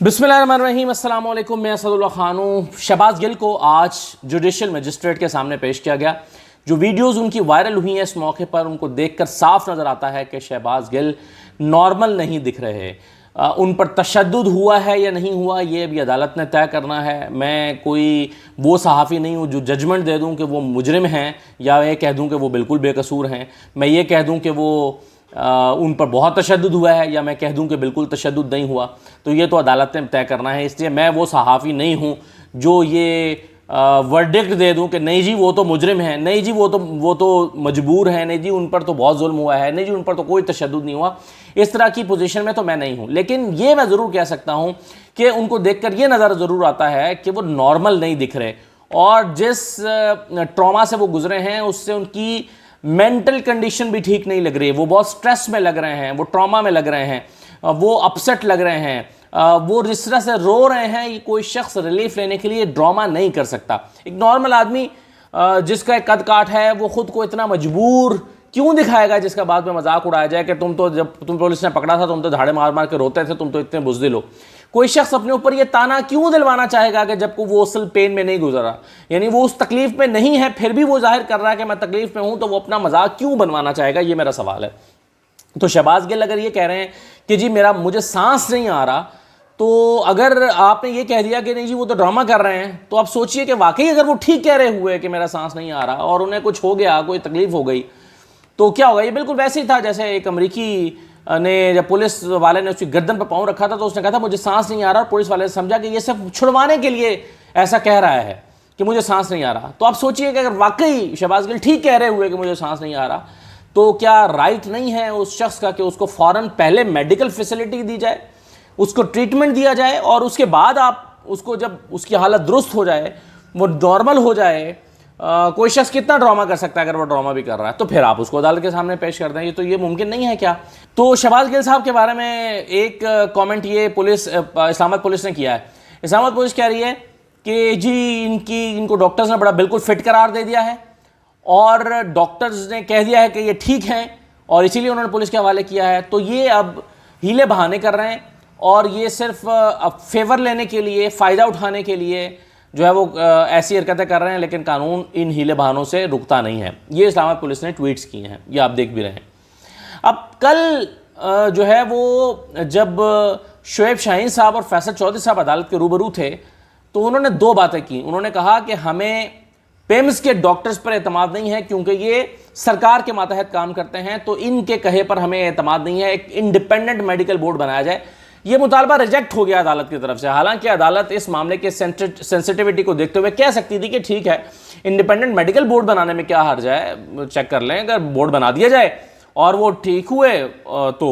बिस्मिल्लाहिर्रहमानिर्रहीम, अस्सलाम वालेकुम। मैं असदुल्लाह खान हूँ। शहबाज गिल को आज जुडिशल मजिस्ट्रेट के सामने पेश किया गया। जो वीडियोस उनकी वायरल हुई हैं, इस मौके पर उनको देखकर साफ नज़र आता है कि शहबाज गिल नॉर्मल नहीं दिख रहे। उन पर तशद्दुद हुआ है या नहीं हुआ, ये अभी अदालत ने तय करना है। मैं कोई वो सहाफ़ी नहीं हूँ जो जजमेंट दे दूँ कि वो मुजरिम हैं या ये कह दूँ कि वो बिल्कुल बेकसूर हैं। मैं ये कह दूँ कि वो उन पर बहुत तशद्दुद हुआ है या मैं कह दूं कि बिल्कुल तशद्दुद नहीं हुआ, तो ये तो अदालत ने तय करना है। इसलिए मैं वो सहाफ़ी नहीं हूं जो ये वर्डिक्ट दे दूं कि नहीं जी वो तो मुजरिम है, नहीं जी वो तो मजबूर हैं, नहीं जी उन पर तो बहुत जुल्म हुआ है, नहीं जी उन पर तो कोई तशद्दुद नहीं हुआ। इस तरह की पोजीशन में तो मैं नहीं हूं। लेकिन ये मैं ज़रूर कह सकता हूं कि उनको देखकर ये नज़र ज़रूर आता है कि वो नॉर्मल नहीं दिख रहे, और जिस ट्रॉमा से वो गुजरे हैं उससे उनकी मेंटल कंडीशन भी ठीक नहीं लग रही है। वो बहुत स्ट्रेस में लग रहे हैं, वो ट्रॉमा में लग रहे हैं, वो अपसेट लग रहे हैं, वो जिस तरह से रो रहे हैं, ये कोई शख्स रिलीफ लेने के लिए ड्रामा नहीं कर सकता। एक नॉर्मल आदमी जिसका एक कद काठ है, वो खुद को इतना मजबूर क्यों दिखाएगा जिसका बाद में मजाक उड़ाया जाए कि तुम तो जब तुम पुलिस ने पकड़ा था तुम तो धाड़े मार मार के रोते थे, तुम तो इतने बुज़दिल हो। कोई शख्स अपने ऊपर ये ताना क्यों दिलवाना चाहेगा कि जबकि वो असल पेन में नहीं गुजरा, यानी वो उस तकलीफ में नहीं है, फिर भी वो जाहिर कर रहा है कि मैं तकलीफ में हूं, तो वो अपना मजाक क्यों बनवाना चाहेगा, ये मेरा सवाल है। तो शहबाज गिल अगर ये कह रहे हैं कि जी मुझे सांस नहीं आ रहा, तो अगर आपने ये कह दिया कि नहीं जी वो तो ड्रामा कर रहे हैं, तो आप सोचिए कि वाकई अगर वो ठीक कह रहे हुए कि मेरा सांस नहीं आ रहा और उन्हें कुछ हो गया, कोई तकलीफ हो गई, तो क्या होगा। ये बिल्कुल वैसे ही था जैसे एक अमरीकी ने, जब पुलिस वाले ने उसकी गर्दन पर पाँव रखा था तो उसने कहा था मुझे सांस नहीं आ रहा, और पुलिस वाले ने समझा कि ये सब छुड़वाने के लिए ऐसा कह रहा है कि मुझे सांस नहीं आ रहा। तो आप सोचिए कि अगर वाकई शहबाज गिल ठीक कह रहे हुए कि मुझे सांस नहीं आ रहा, तो क्या राइट नहीं है उस शख्स का कि उसको फ़ौरन पहले मेडिकल फैसिलिटी दी जाए, उसको ट्रीटमेंट दिया जाए, और उसके बाद आप उसको, जब उसकी हालत दुरुस्त हो जाए, वो नॉर्मल हो जाए। कोई शख्स कितना ड्रामा कर सकता है, अगर वो ड्रामा भी कर रहा है तो फिर आप उसको अदालत के सामने पेश कर दें, तो ये मुमकिन नहीं है क्या। तो शहबाज गिल साहब के बारे में एक कमेंट ये इस्लामाबाद पुलिस ने किया है। इस्लामाबाद पुलिस कह रही है कि जी इनको डॉक्टर्स ने बड़ा बिल्कुल फिट करार दे दिया है, और डॉक्टर्स ने कह दिया है कि ये ठीक हैं, और इसीलिए उन्होंने पुलिस के हवाले किया है। तो ये अब हीले बहाने कर रहे हैं, और ये सिर्फ फेवर लेने के लिए, फ़ायदा उठाने के लिए जो है वो ऐसी हरकतें कर रहे हैं, लेकिन कानून इन हीले बहानों से रुकता नहीं है। ये इस्लामाबाद पुलिस ने ट्वीट्स किए हैं, ये आप देख भी रहे हैं। अब कल जो है वो जब शोएब शाहीन साहब और फैसल चौधरी साहब अदालत के रूबरू थे, तो उन्होंने दो बातें की। उन्होंने कहा कि हमें पेम्स के डॉक्टर्स पर एतमाद नहीं है, क्योंकि ये सरकार के मातहत काम करते हैं, तो इनके कहे पर हमें एतमाद नहीं है, एक इंडिपेंडेंट मेडिकल बोर्ड बनाया जाए। ये मुतालबा रिजेक्ट हो गया अदालत की तरफ से। हालांकि अदालत इस मामले के सेंसिटिविटी को देखते हुए कह सकती थी कि ठीक है, इंडिपेंडेंट मेडिकल बोर्ड बनाने में क्या हर्ज है, चेक कर लें, अगर बोर्ड बना दिया जाए और वो ठीक हुए तो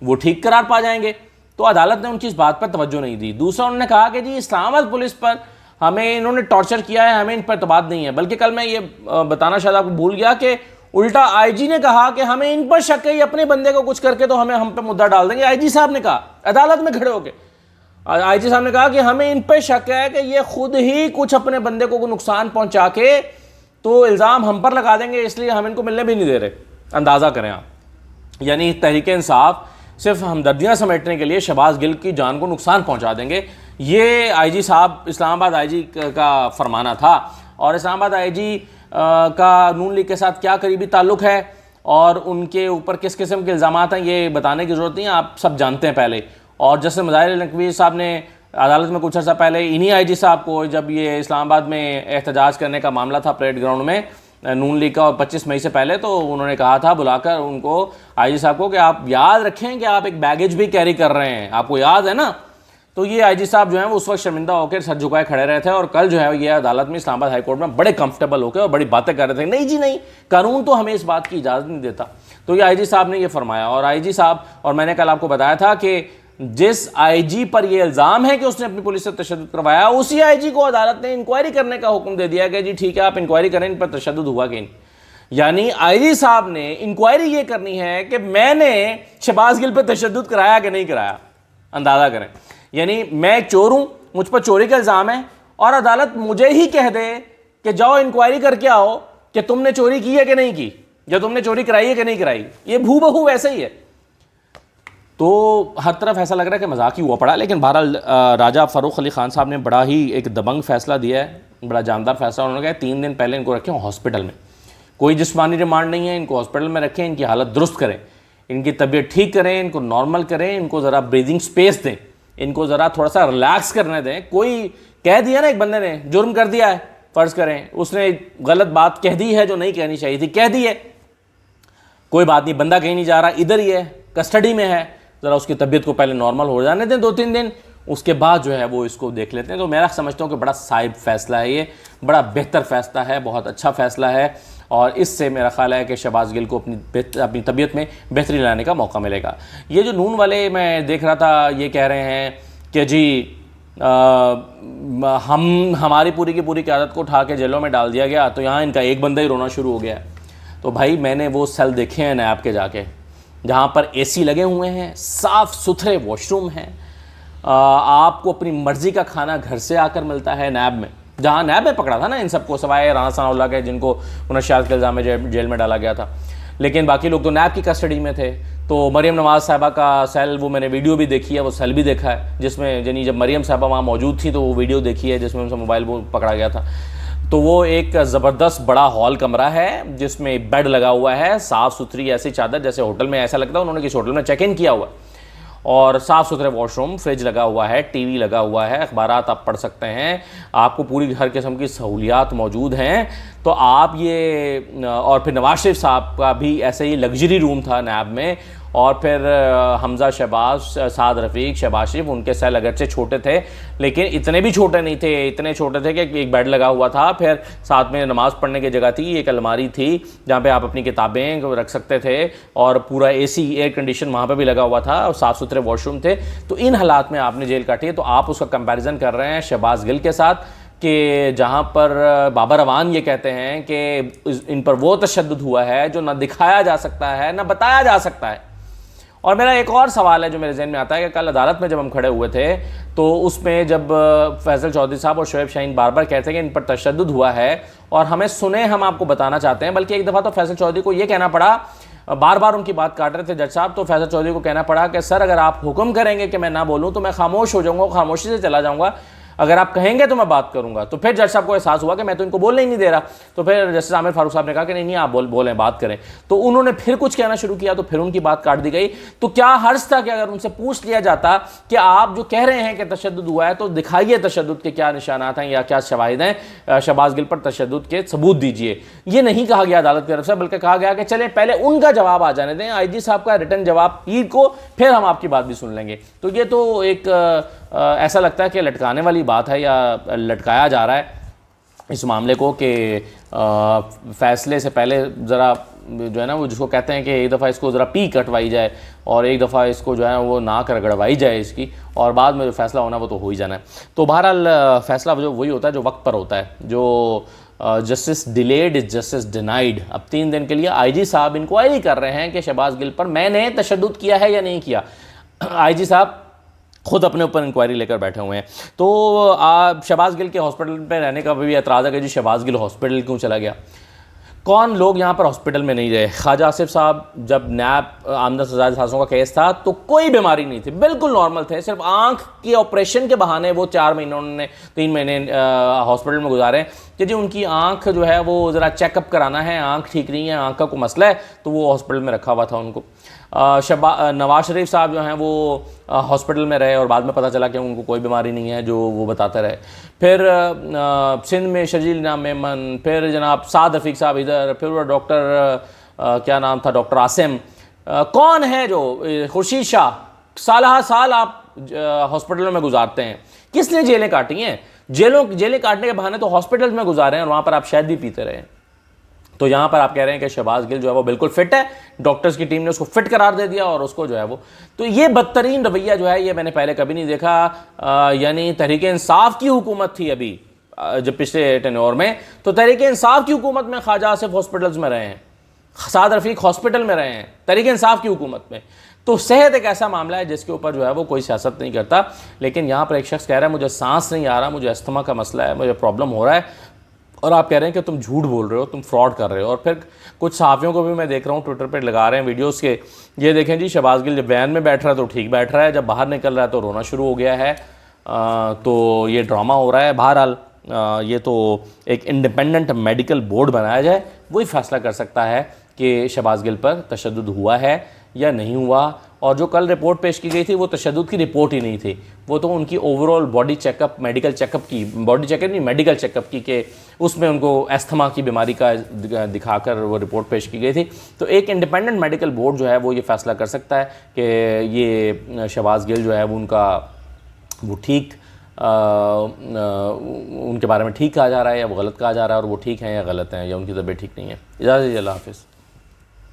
वो ठीक करार पा जाएंगे। तो अदालत ने उनकी इस बात पर तवज्जो नहीं दी। दूसरा, उन्होंने कहा कि जी इस्लामाबाद पुलिस पर हमें इन्होंने टॉर्चर किया है, हमें इन पर एतमाद नहीं है। बल्कि कल मैं ये बताना शायद आपको भूल गया कि उल्टा आईजी ने कहा कि हमें इन पर शक है, अपने बंदे को कुछ करके तो हम पे मुद्दा डाल देंगे। आईजी साहब ने कहा अदालत में खड़े होके, आईजी साहब ने कहा कि हमें इन पर शक है कि ये खुद ही कुछ अपने बंदे को नुकसान पहुंचा के तो इल्ज़ाम हम पर लगा देंगे, इसलिए हम इनको मिलने भी नहीं दे रहे। अंदाज़ा करें आप, यानी तहरीक इंसाफ सिर्फ हमदर्दियाँ समेटने के लिए शहबाज गिल की जान को नुकसान पहुँचा देंगे। ये आईजी साहब, इस्लामाबाद आईजी का फरमाना था। और इस्लामाबाद आईजी का नून लीग के साथ क्या करीबी ताल्लुक़ है और उनके ऊपर किस किस्म के इल्ज़ामात हैं, ये बताने की ज़रूरत नहीं है, आप सब जानते हैं पहले। और जैसे मुज़ाहिर नकवी साहब ने अदालत में कुछ अर्सा पहले इन्हीं आईजी साहब को, जब ये इस्लामाबाद में एहतजाज करने का मामला था परेड ग्राउंड में नून लीग का, और 25 मई से पहले, तो उन्होंने कहा था बुलाकर उनको, आईजी साहब को, कि आप याद रखें कि आप एक बैगेज भी कैरी कर रहे हैं, आपको याद है ना। तो ये आईजी साहब जो हैं वो उस वक्त शर्मिंदा होकर सर झुकाए खड़े रहे थे, और कल जो है ये अदालत में, इस्लामाबाद हाई कोर्ट में बड़े कंफर्टेबल होकर और बड़ी बातें कर रहे थे। नहीं जी नहीं, कानून तो हमें इस बात की इजाज़त नहीं देता। तो ये आईजी साहब ने ये फरमाया। और आईजी साहब, और मैंने कल आपको बताया था कि जिस आईजी पर यह इल्ज़ाम है कि उसने अपनी पुलिस से तशद्दुद करवाया, उसी आईजी को अदालत ने इंक्वायरी करने का हुक्म दे दिया कि जी ठीक है, आप इंक्वायरी करें इन पर तशद्दुद हुआ कि नहीं। यानी आईजी साहब ने इंक्वायरी ये करनी है कि मैंने शहबाज गिल पर तशद्दुद कराया कि नहीं कराया। अंदाज़ा करें, यानी मैं चोर हूं, मुझ पर चोरी का इल्ज़ाम है, और अदालत मुझे ही कह दे कि जाओ इंक्वायरी करके आओ कि तुमने चोरी की है कि नहीं की, या तुमने चोरी कराई है कि नहीं कराई। ये भूबहू वैसे ही है। तो हर तरफ ऐसा लग रहा है कि मजाक ही हुआ पड़ा। लेकिन बहरहाल राजा फ़ारूक अली ख़ान साहब ने बड़ा ही एक दबंग फ़ैसला दिया है, बड़ा जानदार फैसला। उन्होंने कहा 3 दिन पहले इनको रखें हॉस्पिटल में, कोई जिस्मानी रिमांड नहीं है, इनको हॉस्पिटल में रखें, इनकी हालत दुरुस्त करें, इनकी तबीयत ठीक करें, इनको नॉर्मल करें, इनको ज़रा ब्रीदिंग स्पेस दें, इनको ज़रा थोड़ा सा रिलैक्स करने दें। कोई कह दिया ना, एक बंदे ने जुर्म कर दिया है, फ़र्ज़ करें उसने गलत बात कह दी है जो नहीं कहनी चाहिए थी, कह दी है, कोई बात नहीं, बंदा कहीं नहीं जा रहा, इधर ही है, कस्टडी में है, ज़रा उसकी तबीयत को पहले नॉर्मल हो जाने दें 2-3 दिन, उसके बाद जो है वो इसको देख लेते हैं। तो मेरा समझता हूँ कि बड़ा साइब फैसला है ये, बड़ा बेहतर फैसला है, बहुत अच्छा फैसला है, और इससे मेरा ख्याल है कि शहबाज गिल को अपनी तबीयत में बेहतरी लाने का मौका मिलेगा। ये जो नून वाले मैं देख रहा था, ये कह रहे हैं कि जी हमारी पूरी की पूरी क़यादत को उठा के जेलों में डाल दिया गया, तो यहाँ इनका एक बंदा ही रोना शुरू हो गया। तो भाई मैंने वो सेल देखे हैं नैब के जाके, जहाँ पर एसी लगे हुए हैं, साफ़ सुथरे वॉशरूम हैं, आपको अपनी मर्ज़ी का खाना घर से आकर मिलता है नैब में, जहाँ नैब में पकड़ा था ना इन सबको, सवाए राना सनाउल्लाह के जिनको नशात के इल्ज़ाम में जेल में डाला गया था, लेकिन बाकी लोग तो नैब की कस्टडी में थे। तो मरीम नवाज़ साहिबा का सेल, वो मैंने वीडियो भी देखी है, वो सेल भी देखा है, जिसमें यानी जब मरीम साहिबा वहाँ मौजूद थी तो वो वीडियो देखी है जिसमें उनसे मोबाइल वो पकड़ा गया था। तो वो एक ज़बरदस्त बड़ा हॉल कमरा है जिसमें बेड लगा हुआ है, साफ़ सुथरी ऐसी चादर, जैसे होटल में ऐसा लगता है उन्होंने किसी होटल में चेक इन किया हुआ, और साफ़ सुथरे वॉशरूम, फ्रिज लगा हुआ है, टीवी लगा हुआ है, अखबारात आप पढ़ सकते हैं, आपको पूरी हर किस्म की सहूलियात मौजूद हैं। तो आप ये, और फिर नवाज शरीफ साहब का भी ऐसे ही लग्जरी रूम था नैब में, और फिर हमज़ा शहबाज, साद रफ़ीक, शहबाज शरीफ, उनके सेल अगरचे छोटे थे लेकिन इतने भी छोटे नहीं थे, इतने छोटे थे कि एक बेड लगा हुआ था, फिर साथ में नमाज़ पढ़ने की जगह थी, एक अलमारी थी जहाँ पे आप अपनी किताबें रख सकते थे, और पूरा एसी एयर कंडीशन वहाँ पे भी लगा हुआ था, और साफ़ सुथरे वॉशरूम थे। तो इन हालात में आपने जेल काटी है, तो आप उसका कंपैरिजन कर रहे हैं शहबाज गिल के साथ, कि जहाँ पर बाबर अवान ये कहते हैं कि इन पर वो तशद्दुद हुआ है जो ना दिखाया जा सकता है ना बताया जा सकता है। और मेरा एक और सवाल है जो मेरे जहन में आता है कि कल अदालत में जब हम खड़े हुए थे तो उसमें जब फैसल चौधरी साहब और शोएब शाहीन बार बार कहते हैं कि इन पर तशद्दुद हुआ है, और हमें सुने, हम आपको बताना चाहते हैं, बल्कि एक दफ़ा तो फैसल चौधरी को ये कहना पड़ा, बार बार उनकी बात काट रहे थे जज साहब, तो फैसल चौधरी को कहना पड़ा कि सर अगर आप हुक्म करेंगे कि मैं ना बोलूँ तो मैं खामोश हो जाऊँगा, खामोशी से चला जाऊँगा, अगर आप कहेंगे तो मैं बात करूंगा। तो फिर जज साहब को एहसास हुआ कि मैं तो इनको बोलने ही नहीं दे रहा, तो फिर जस्टिस आमिर फारूक साहब ने कहा कि नहीं नहीं आप बोलें, बात करें। तो उन्होंने फिर कुछ कहना शुरू किया, तो फिर उनकी बात काट दी गई। तो क्या हर्ज था कि अगर उनसे पूछ लिया जाता कि आप जो कह रहे हैं कि तशद्दुद हुआ है तो दिखाइए तशद्दुद के क्या निशानात हैं या क्या शवाहिद हैं, शहबाज गिल पर तशद्दुद के सबूत दीजिए। ये नहीं कहा गया अदालत की तरफ से, बल्कि कहा गया कि चले पहले उनका जवाब आ जाने दें, IG साहब का रिटर्न जवाब ईद को, फिर हम आपकी बात भी सुन लेंगे। तो ये तो एक ऐसा लगता है कि लटकाने वाली बात है, या लटकाया जा रहा है इस मामले को, कि फैसले से पहले ज़रा जो है ना वो जिसको कहते हैं कि एक दफ़ा इसको ज़रा पी कटवाई जाए और एक दफ़ा इसको जो है वो नाक रगड़वाई जाए इसकी, और बाद में जो फैसला होना वो तो हो ही जाना है। तो बहरहाल फैसला जो वही होता है जो वक्त पर होता है, जो justice delayed is justice denied. अब 3 दिन के लिए IG साहब इंक्वायरी कर रहे हैं कि शहबाज गिल पर मैंने तशद्दुद किया है या नहीं किया। IG साहब खुद अपने ऊपर इंक्वायरी लेकर बैठे हुए हैं। तो शहबाज गिल के हॉस्पिटल पे रहने का भी एतराज़ है कि जी शहबाज गिल हॉस्पिटल क्यों चला गया, कौन लोग यहाँ पर हॉस्पिटल में नहीं रहे। ख्वाजा आसिफ साहब, जब नैब आमदन सजा सासों का केस था तो कोई बीमारी नहीं थी, बिल्कुल नॉर्मल थे, सिर्फ आंख के ऑपरेशन के बहाने वो 4 महीने उन्होंने 3 महीने हॉस्पिटल में गुजारे कि जी उनकी आंख जो है वो ज़रा चेकअप कराना है, आंख ठीक नहीं है, आंख का कोई मसला है, तो वो हॉस्पिटल में रखा हुआ था उनको। नवाज शरीफ साहब जो हैं वो हॉस्पिटल में रहे और बाद में पता चला कि उनको कोई बीमारी नहीं है जो वो बताते रहे। फिर सिंध में शजील नाम मेमन, फिर जनाब साद रफ़ीक साहब इधर, फिर वो डॉक्टर क्या नाम था, डॉक्टर आसिम, कौन है जो खुर्शीद शाह, साल आप हॉस्पिटल में गुजारते हैं, किसने जेलें काटी हैं, जेलें काटने के बहाने तो हॉस्पिटल में गुजारे हैं और वहाँ पर आप शहद भी पीते रहे। तो यहाँ पर आप कह रहे हैं कि शहबाज गिल जो है वो बिल्कुल फिट है, डॉक्टर्स की टीम ने उसको फिट करार दे दिया और उसको जो है वो, तो ये बदतरीन रवैया जो है ये मैंने पहले कभी नहीं देखा। यानी तहरीक इंसाफ की हुकूमत थी अभी जब पिछले टेन्योर में, तो तहरीक इंसाफ की हुकूमत में ख्वाजा आसिफ हॉस्पिटल्स में रहे हैं, साद रफ़ीक हॉस्पिटल में रहे हैं तहरीक इंसाफ की हुकूमत में। तो सेहत एक ऐसा मामला है जिसके ऊपर जो है वो कोई सियासत नहीं करता। लेकिन यहाँ पर एक शख्स कह रहा है मुझे सांस नहीं आ रहा, मुझे अस्थमा का मसला है, मुझे प्रॉब्लम हो रहा है, और आप कह रहे हैं कि तुम झूठ बोल रहे हो, तुम फ्रॉड कर रहे हो। और फिर कुछ सहाफ़ियों को भी मैं देख रहा हूँ ट्विटर पे लगा रहे हैं वीडियोस के, ये देखें जी शहबाज गिल जब वैन में बैठ रहा है तो ठीक बैठ रहा है, जब बाहर निकल रहा है तो रोना शुरू हो गया है। तो ये ड्रामा हो रहा है। बहरहाल ये तो एक इंडिपेंडेंट मेडिकल बोर्ड बनाया जाए, वही फैसला कर सकता है कि शहबाज गिल पर तशद्दुद हुआ है या नहीं हुआ। और जो कल रिपोर्ट पेश की गई थी वो तशद्दुद की रिपोर्ट ही नहीं थी, वो तो उनकी overall body checkup, medical checkup की, बॉडी चेकअप नहीं मेडिकल चेकअप की, कि उसमें उनको एस्थमा की बीमारी का दिखाकर वो रिपोर्ट पेश की गई थी। तो एक इंडिपेंडेंट मेडिकल बोर्ड जो है वो ये फैसला कर सकता है कि ये शहबाज गिल जो है वो उनका वो ठीक उनके बारे में ठीक कहा जा रहा है या वो गलत कहा जा रहा है, और वो ठीक है या गलत है या उनकी तबीयत ठीक नहीं है। इजाज़त दीजिए, अल्लाह हाफ़िज़।